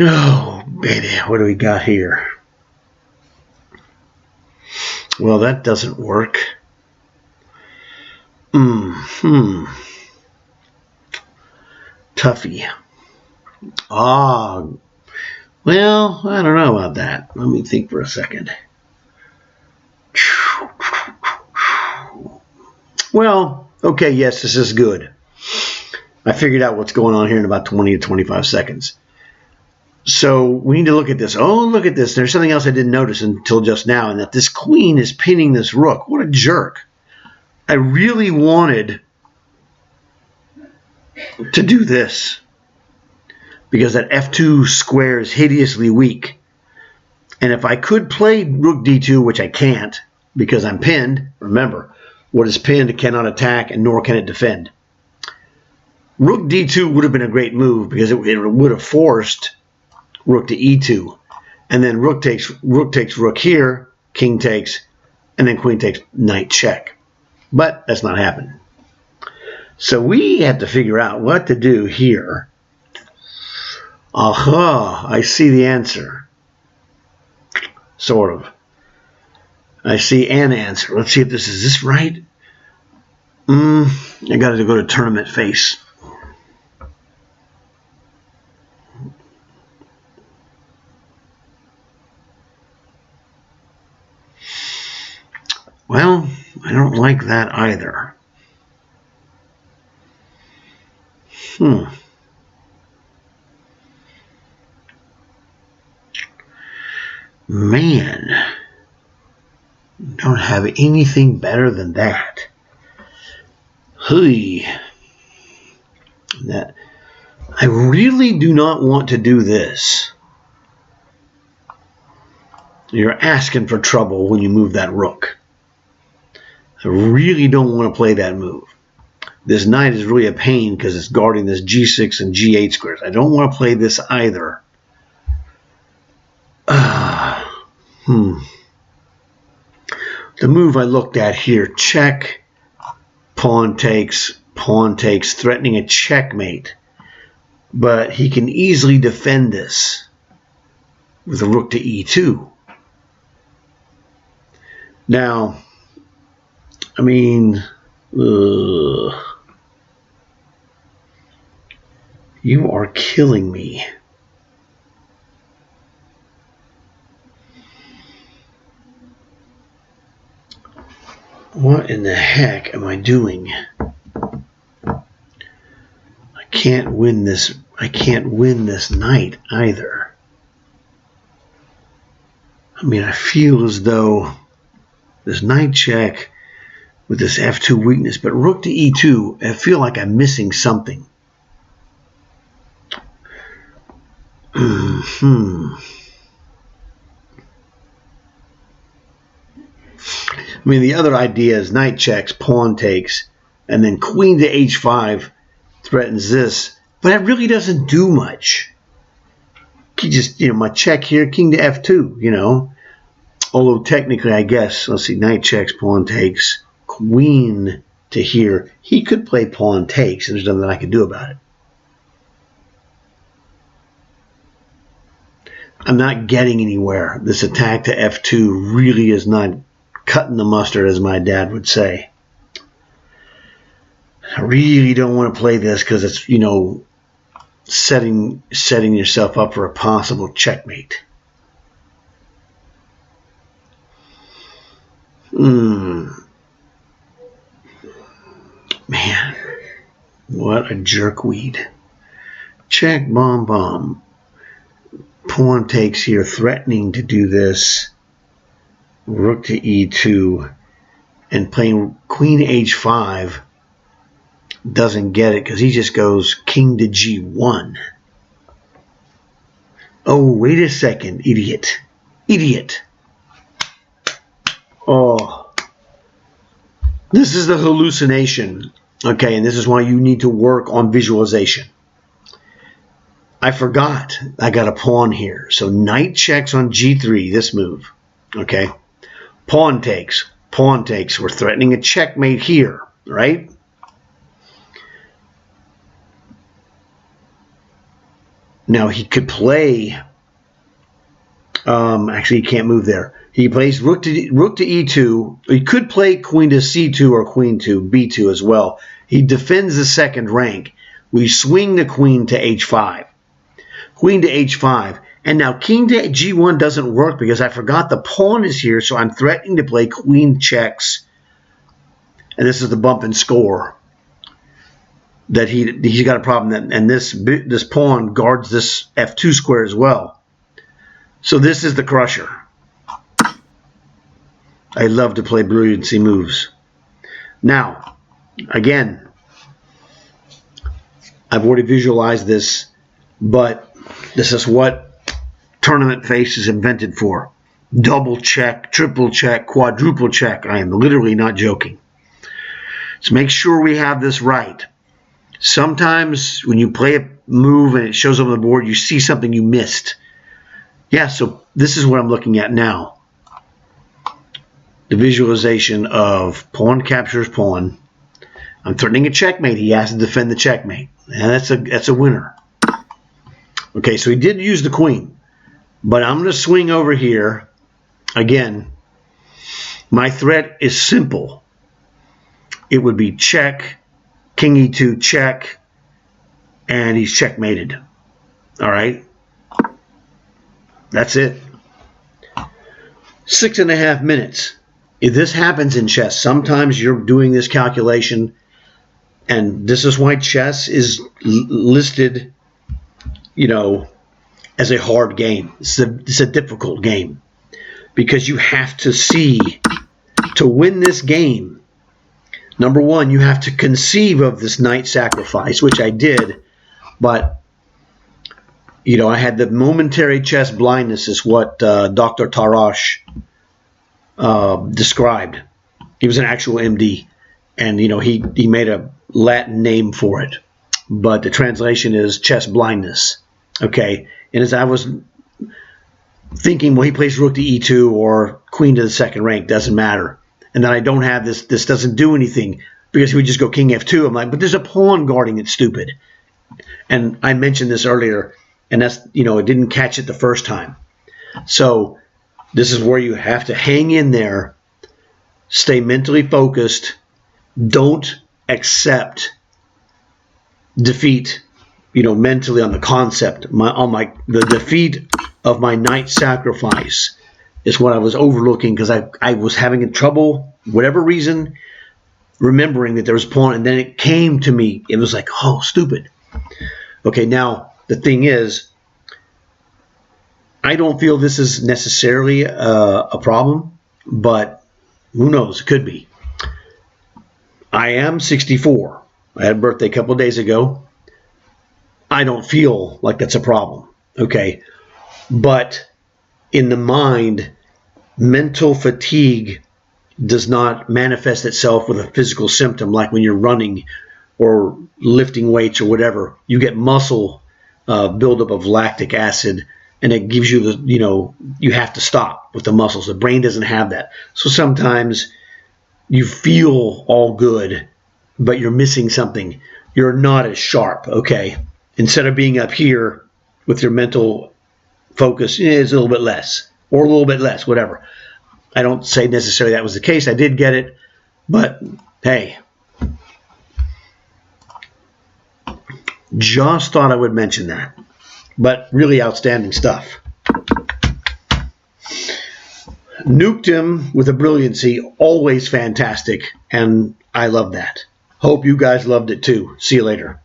Oh, baby, what do we got here? Well, that doesn't work. Toughie. Ah, well, I don't know about that. Let me think for a second. Well, okay, yes, this is good. I figured out what's going on here in about 20 to 25 seconds. So we need to look at this. Oh, look at this. There's something else I didn't notice until just now, and that this queen is pinning this rook. What a jerk. I really wanted to do this because that f2 square is hideously weak. And if I could play rook d2, which I can't because I'm pinned, remember, what is pinned cannot attack and nor can it defend. Rook d2 would have been a great move because it would have forced rook to e2. And then rook takes rook here, king takes, and then queen takes, knight check. But that's not happening. So we have to figure out what to do here. Aha, I see the answer. Sort of. I see an answer. Let's see if this is right? I got to go to tournament face. Well, I don't like that either. Man, don't have anything better than that. That I really do not want to do this. You're asking for trouble when you move that rook. I really don't want to play that move. This knight is really a pain because it's guarding this g6 and g8 squares. I don't want to play this either. The move I looked at here, check, pawn takes, threatening a checkmate. But he can easily defend this with a rook to e2. Now, I mean, you are killing me. What in the heck am I doing? I can't win this. I can't win this knight either. I mean, I feel as though this knight check with this f2 weakness, but rook to e2, I feel like I'm missing something. I mean, the other idea is knight checks, pawn takes, and then queen to h5 threatens this, but it really doesn't do much. You just, my check here, king to f2, Although technically, I guess, let's see, knight checks, pawn takes, queen to here. He could play pawn takes, and there's nothing I can do about it. I'm not getting anywhere. This attack to f2 really is not cutting the mustard, as my dad would say. I really don't want to play this because it's, setting yourself up for a possible checkmate. Man, what a jerkweed. Check, bomb. Pawn takes here, threatening to do this. Rook to e2, and playing queen h5 doesn't get it because he just goes king to g1. Oh, wait a second, idiot. Oh, this is the hallucination. Okay, and this is why you need to work on visualization. I forgot I got a pawn here. So knight checks on g3, this move. Okay, pawn takes. We're threatening a checkmate here, right? Now he could play. Actually, he can't move there. He plays rook to e2. He could play queen to c2 or queen to b2 as well. He defends the second rank. We swing the queen to h5. Queen to h5. And now king to g1 doesn't work because I forgot the pawn is here, so I'm threatening to play queen checks. And this is the bump and score that he's got a problem that, and this pawn guards this f2 square as well. So this is the crusher. I love to play brilliancy moves. Now, again, I've already visualized this, but this is what tournament face is invented for. Double check, triple check, quadruple check. I am literally not joking. So make sure we have this right. Sometimes when you play a move and it shows up on the board, you see something you missed. Yeah, so this is what I'm looking at now. The visualization of pawn captures pawn. I'm threatening a checkmate. He has to defend the checkmate. And that's a winner. Okay, so he did use the queen. But I'm going to swing over here. Again, my threat is simple. It would be check, king e2, check, and he's checkmated. All right? That's it. 6.5 minutes. If this happens in chess, sometimes you're doing this calculation, and this is why chess is listed, as a hard game. It's a difficult game because you have to see, to win this game, number one, you have to conceive of this knight sacrifice, which I did, but I had the momentary chess blindness is what Dr. Tarrasch described. He was an actual MD, and he made a Latin name for it, but the translation is chess blindness. Okay, and as I was thinking, well, he plays rook to e2 or queen to the second rank, doesn't matter, and then I don't have this doesn't do anything because he would just go king f2. I'm like, but there's a pawn guarding it, stupid. And I mentioned this earlier, and that's it didn't catch it the first time. So this is where you have to hang in there, stay mentally focused, don't accept defeat, mentally on the concept. The defeat of my knight sacrifice is what I was overlooking because I was having trouble, whatever reason, remembering that there was a pawn, and then it came to me. It was like, oh, stupid. Okay, now the thing is, I don't feel this is necessarily a problem, but who knows? It could be. I am 64. I had a birthday a couple of days ago. I don't feel like that's a problem, okay? But in the mind, mental fatigue does not manifest itself with a physical symptom like when you're running or lifting weights or whatever. You get muscle buildup of lactic acid, and it gives you you have to stop with the muscles. The brain doesn't have that. So sometimes you feel all good, but you're missing something. You're not as sharp, okay? Instead of being up here with your mental focus, it's a little bit less, or a little bit less, whatever. I don't say necessarily that was the case. I did get it, but hey, just thought I would mention that. But really outstanding stuff. Nuked him with a brilliancy, always fantastic, and I love that. Hope you guys loved it too. See you later.